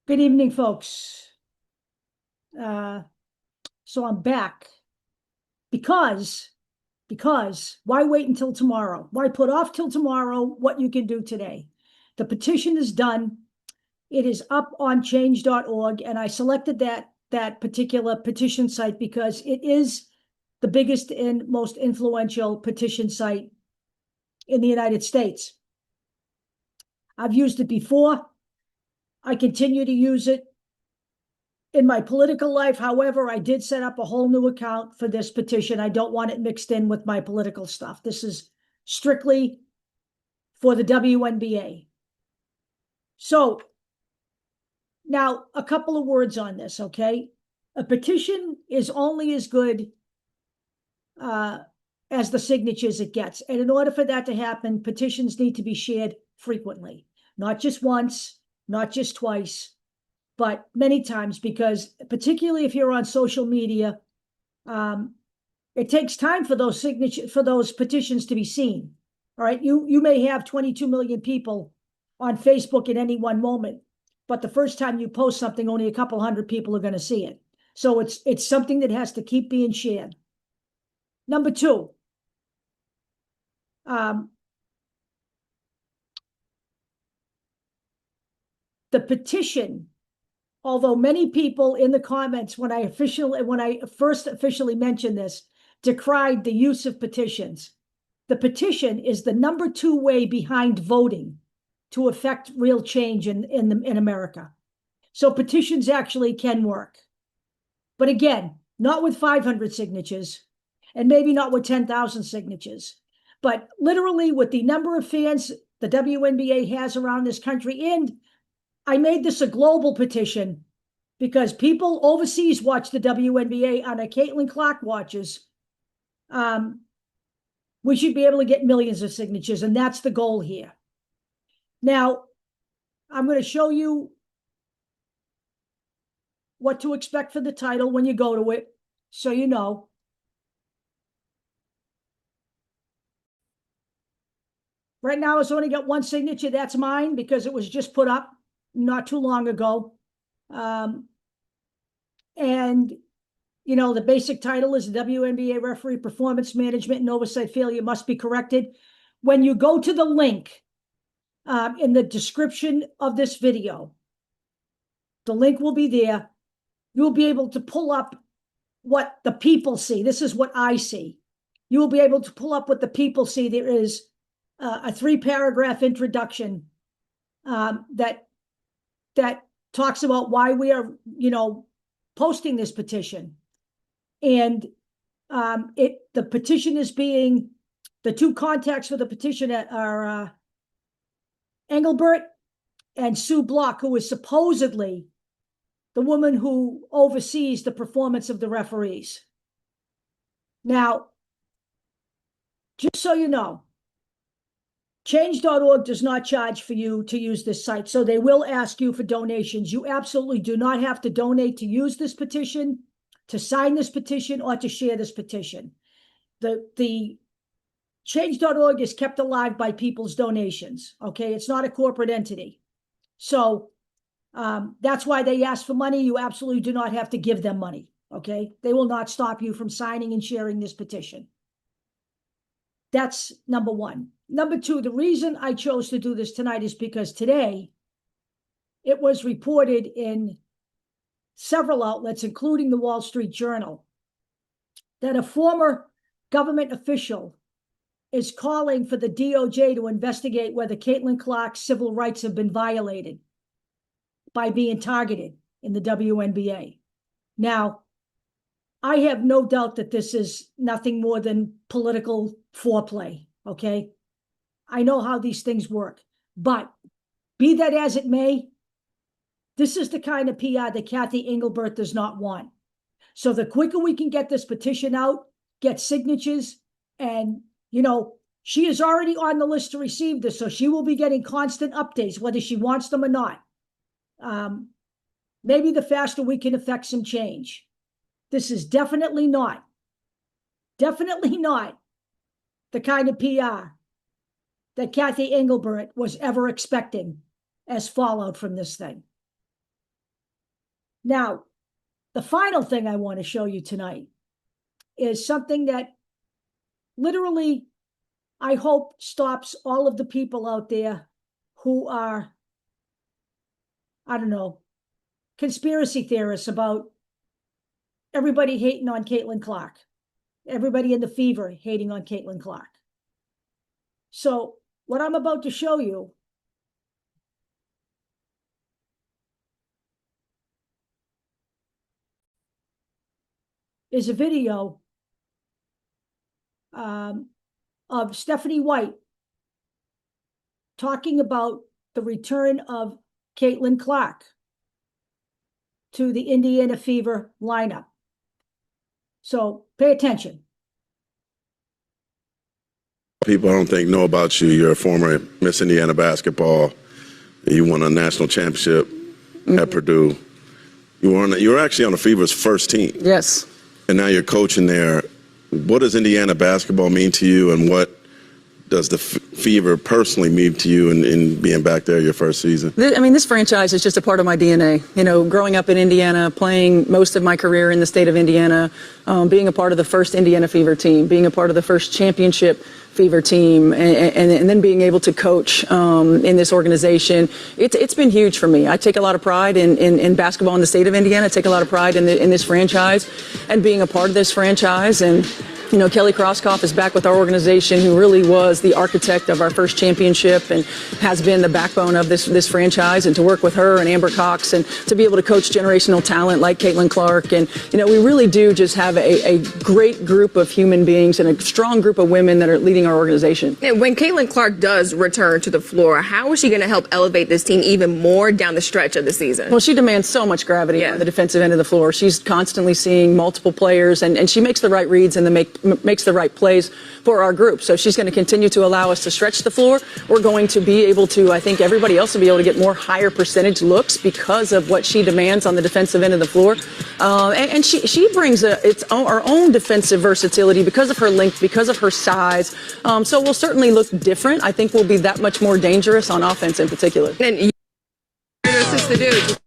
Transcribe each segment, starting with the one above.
Good evening, folks. So I'm back because why wait until tomorrow? Why put off till tomorrow what you can do today? The petition is done. It is up on change.org, and I selected that particular petition site because it is the biggest and most influential petition site in the United States. I've used it before. I continue to use it in my political life. However, I did set up a whole new account for this petition. I don't want it mixed in with my political stuff. This is strictly for the WNBA. So now a couple of words on this, okay? A petition is only as good as the signatures it gets. And in order for that to happen, petitions need to be shared frequently, not just once, not just twice, but many times, because particularly if you're on social media, it takes time for those petitions to be seen. All right, you may have 22 million people on Facebook at any one moment, but the first time you post something, only a couple hundred people are going to see it. So it's something that has to keep being shared. Number two, the petition, although many people in the comments when I first officially mentioned this, decried the use of petitions. The petition is the number 2 way behind voting to affect real change in America. So petitions actually can work. But again, not with 500 signatures, and maybe not with 10,000 signatures, but literally with the number of fans the WNBA has around this country. And I made this a global petition because people overseas watch the WNBA on a Caitlin Clark watches. We should be able to get millions of signatures, and that's the goal here. Now, I'm going to show you what to expect for the title when you go to it, so you know. Right now, it's only got one signature. That's mine because it was just put up not too long ago. And, you know, the basic title is WNBA referee performance management and oversight failure must be corrected. When you go to the link in the description of this video, the link will be there. You'll be able to pull up what the people see. This is what I see. You will be able to pull up what the people see. There is a 3-paragraph introduction that talks about why we are, posting this petition. And the petition is being, the 2 contacts for the petition are Engelbert and Sue Block, who is supposedly the woman who oversees the performance of the referees. Now, just so you know, change.org does not charge for you to use this site, so they will ask you for donations. You absolutely do not have to donate to use this petition, to sign this petition, or to share this petition. The change.org is kept alive by people's donations, okay? It's not a corporate entity. So that's why they ask for money. You absolutely do not have to give them money, okay? They will not stop you from signing and sharing this petition. That's number 1. Number 2, the reason I chose to do this tonight is because today it was reported in several outlets, including the Wall Street Journal, that a former government official is calling for the DOJ to investigate whether Caitlin Clark's civil rights have been violated by being targeted in the WNBA. Now, I have no doubt that this is nothing more than political foreplay, okay? I know how these things work, but be that as it may, this is the kind of PR that Cathy Engelbert does not want. So the quicker we can get this petition out, get signatures, and, she is already on the list to receive this, so she will be getting constant updates, whether she wants them or not. Maybe the faster we can affect some change. This is definitely not the kind of PR that Cathy Engelbert was ever expecting as fallout from this thing. Now, the final thing I want to show you tonight is something that literally, I hope, stops all of the people out there who are, I don't know, conspiracy theorists about everybody hating on Caitlin Clark, everybody in the Fever hating on Caitlin Clark. So what I'm about to show you is a video of Stephanie White talking about the return of Caitlin Clark to the Indiana Fever lineup. So pay attention. People I don't think know about you. You're a former Miss Indiana basketball. You won a national championship at Purdue. You were actually on the Fever's first team. Yes. And now you're coaching there. What does Indiana basketball mean to you, and what does the Fever personally mean to you in being back there your first season? I mean, this franchise is just a part of my DNA. You know, growing up in Indiana, playing most of my career in the state of Indiana, being a part of the first Indiana Fever team, being a part of the first championship Fever team, and then being able to coach in this organization. It's been huge for me. I take a lot of pride in basketball in the state of Indiana. I take a lot of pride in this franchise and being a part of this franchise. And you know, Kelly Krauskopf is back with our organization, who really was the architect of our first championship and has been the backbone of this franchise. And to work with her and Amber Cox and to be able to coach generational talent like Caitlin Clark. And, you know, we really do just have a great group of human beings and a strong group of women that are leading our organization. And when Caitlin Clark does return to the floor, how is she going to help elevate this team even more down the stretch of the season? Well, she demands so much gravity on the defensive end of the floor. She's constantly seeing multiple players, and she makes the right reads and makes the right plays for our group. So she's going to continue to allow us to stretch the floor. We're going to be able to, I think everybody else will be able to get more higher percentage looks because of what she demands on the defensive end of the floor. And she brings our own defensive versatility because of her length, because of her size. So we'll certainly look different. I think we'll be that much more dangerous on offense in particular. And you assist the dude.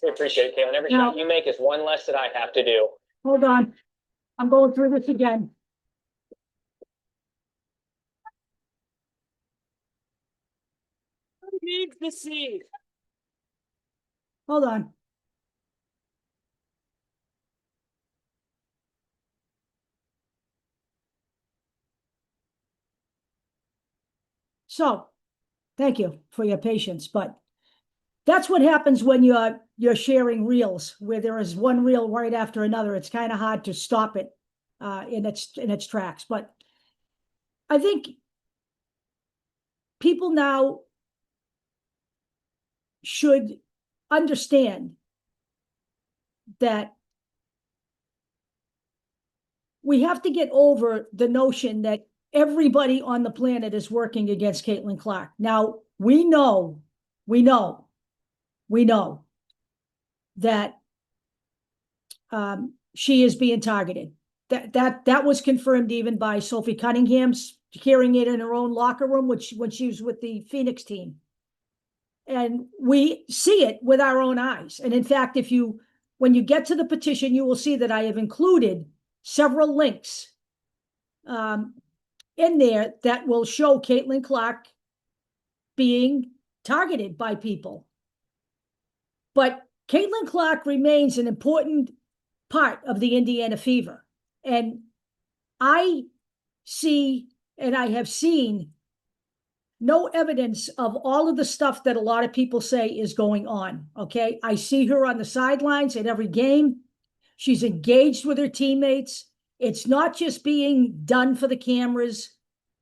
We appreciate it, Caitlin. Every shot you make is one less that I have to do. Hold on. I'm going through this again. Who needs to see? Hold on. So, thank you for your patience, but that's what happens when you're sharing reels where there is one reel right after another. It's kind of hard to stop it in its tracks. But I think people now should understand that we have to get over the notion that everybody on the planet is working against Caitlin Clark. Now, we know that she is being targeted. That was confirmed even by Sophie Cunningham's hearing it in her own locker room, when she was with the Phoenix team. And we see it with our own eyes. And in fact, when you get to the petition, you will see that I have included several links in there that will show Caitlin Clark being targeted by people. But Caitlin Clark remains an important part of the Indiana Fever. And I see, and I have seen, no evidence of all of the stuff that a lot of people say is going on, okay? I see her on the sidelines at every game. She's engaged with her teammates. It's not just being done for the cameras.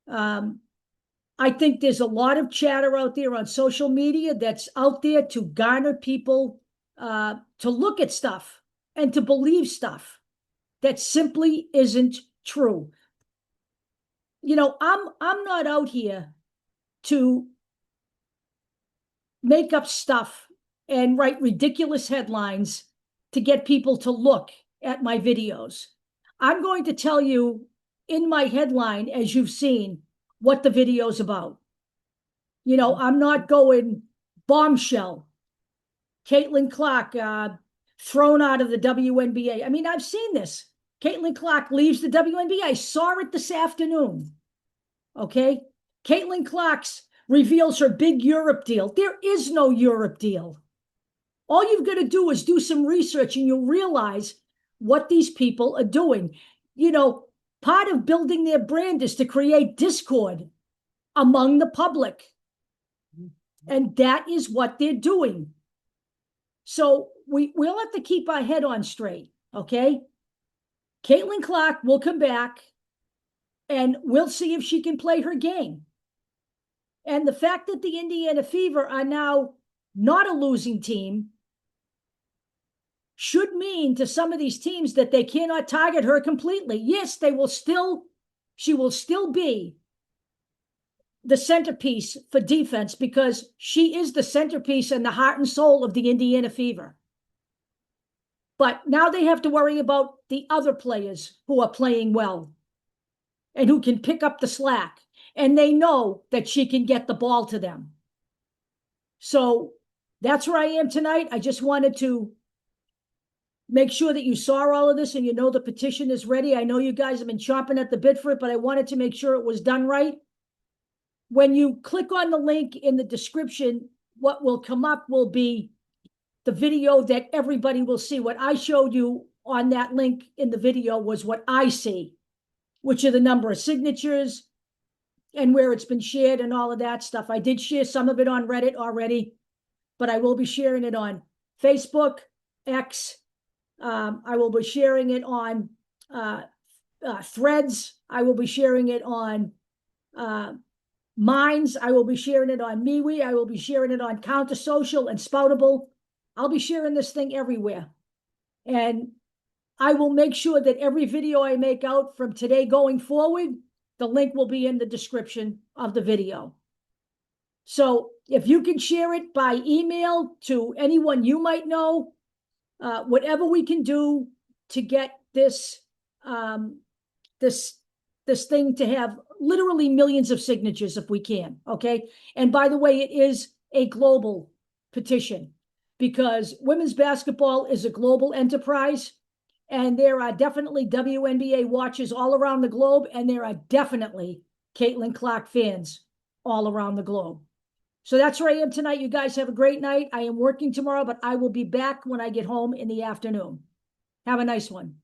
I think there's a lot of chatter out there on social media that's out there to garner people to look at stuff and to believe stuff that simply isn't true. You know, I'm not out here to make up stuff and write ridiculous headlines to get people to look at my videos. I'm going to tell you in my headline, as you've seen, what the video's about. You know, I'm not going bombshell. Caitlin Clark thrown out of the WNBA. I mean, I've seen this. Caitlin Clark leaves the WNBA. I saw it this afternoon. Okay? Caitlin Clark reveals her big Europe deal. There is no Europe deal. All you've got to do is do some research and you'll realize what these people are doing. You know, part of building their brand is to create discord among the public. And that is what they're doing. So we'll have to keep our head on straight, okay? Caitlin Clark will come back and we'll see if she can play her game. And the fact that the Indiana Fever are now not a losing team should mean to some of these teams that they cannot target her completely. Yes, she will still be the centerpiece for defense because she is the centerpiece and the heart and soul of the Indiana Fever. But now they have to worry about the other players who are playing well and who can pick up the slack. And they know that she can get the ball to them. So that's where I am tonight. I just wanted to make sure that you saw all of this and you know the petition is ready. I know you guys have been chomping at the bit for it, but I wanted to make sure it was done right. When you click on the link in the description, what will come up will be the video that everybody will see. What I showed you on that link in the video was what I see, which are the number of signatures and where it's been shared and all of that stuff. I did share some of it on Reddit already, but I will be sharing it on Facebook, X. I will be sharing it on Threads. I will be sharing it on Minds. I will be sharing it on MeWe. I will be sharing it on Counter Social and Spoutable. I'll be sharing this thing everywhere. And I will make sure that every video I make out from today going forward, the link will be in the description of the video. So if you can share it by email to anyone you might know, whatever we can do to get this this thing to have literally millions of signatures if we can, okay? And by the way, it is a global petition because women's basketball is a global enterprise. And there are definitely WNBA watchers all around the globe, and there are definitely Caitlin Clark fans all around the globe. So that's where I am tonight. You guys have a great night. I am working tomorrow, but I will be back when I get home in the afternoon. Have a nice one.